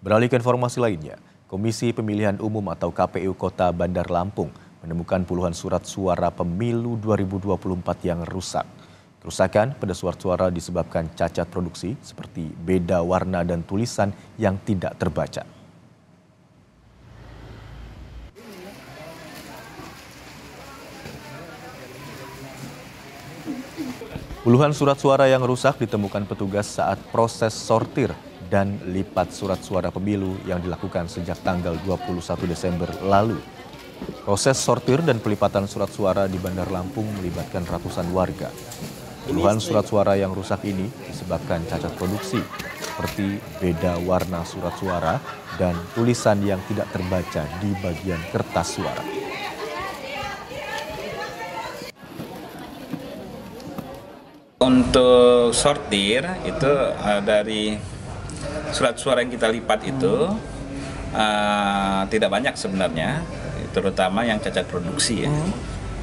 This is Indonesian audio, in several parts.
Beralih ke informasi lainnya, Komisi Pemilihan Umum atau KPU Kota Bandar Lampung menemukan puluhan surat suara pemilu 2024 yang rusak. Kerusakan pada surat suara disebabkan cacat produksi seperti beda warna dan tulisan yang tidak terbaca. Puluhan surat suara yang rusak ditemukan petugas saat proses sortir dan lipat surat suara pemilu yang dilakukan sejak tanggal 21 Desember lalu. Proses sortir dan pelipatan surat suara di Bandar Lampung melibatkan ratusan warga. Puluhan surat suara yang rusak ini disebabkan cacat produksi, seperti beda warna surat suara dan tulisan yang tidak terbaca di bagian kertas suara. Untuk sortir itu dari surat suara yang kita lipat itu tidak banyak sebenarnya, terutama yang cacat produksi ya.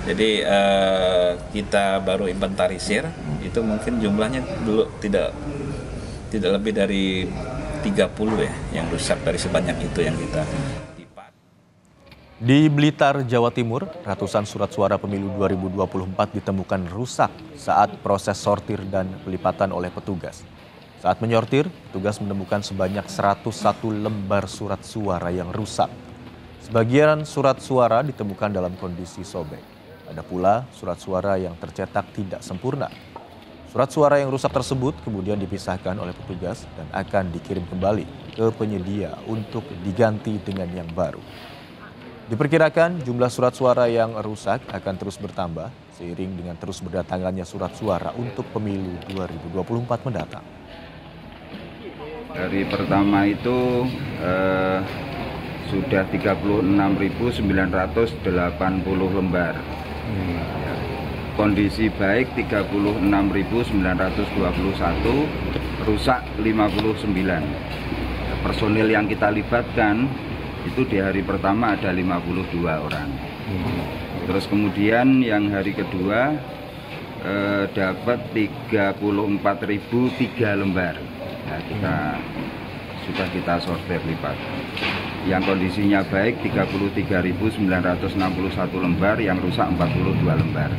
Jadi kita baru inventarisir, itu mungkin jumlahnya dulu tidak lebih dari 30 ya yang rusak dari sebanyak itu yang kita lipat. Di Blitar, Jawa Timur, ratusan surat suara pemilu 2024 ditemukan rusak saat proses sortir dan pelipatan oleh petugas. Saat menyortir, petugas menemukan sebanyak 101 lembar surat suara yang rusak. Sebagian surat suara ditemukan dalam kondisi sobek. Ada pula surat suara yang tercetak tidak sempurna. Surat suara yang rusak tersebut kemudian dipisahkan oleh petugas dan akan dikirim kembali ke penyedia untuk diganti dengan yang baru. Diperkirakan jumlah surat suara yang rusak akan terus bertambah seiring dengan terus berdatangannya surat suara untuk pemilu 2024 mendatang. Hari pertama itu sudah 36.980 lembar. Kondisi baik 36.921, rusak 59. Personil yang kita libatkan itu di hari pertama ada 52 orang. Terus kemudian yang hari kedua dapat 34.003 lembar. Nah, sudah kita sortir lipat. Yang kondisinya baik 33.961 lembar, yang rusak 42 lembar.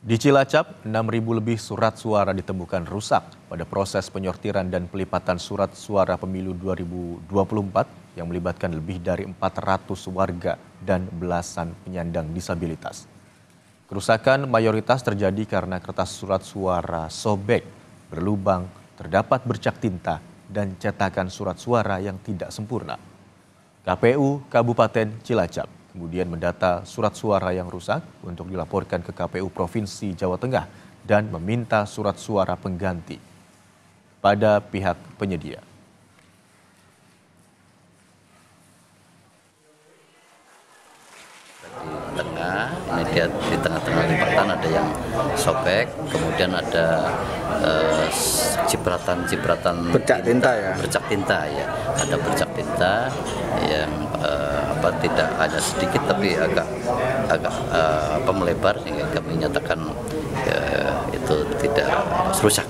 Di Cilacap, 6.000 lebih surat suara ditemukan rusak pada proses penyortiran dan pelipatan surat suara pemilu 2024 yang melibatkan lebih dari 400 warga dan belasan penyandang disabilitas. Kerusakan mayoritas terjadi karena kertas surat suara sobek, berlubang, terdapat bercak tinta, dan cetakan surat suara yang tidak sempurna. KPU Kabupaten Cilacap kemudian mendata surat suara yang rusak untuk dilaporkan ke KPU Provinsi Jawa Tengah dan meminta surat suara pengganti pada pihak penyedia. Ini dia di tengah-tengah lipatan ada yang sobek, kemudian ada cipratan bercak tinta ya. Bercak tinta ya. Ada bercak tinta yang tidak hanya sedikit tapi agak melebar sehingga kami nyatakan itu tidak rusak.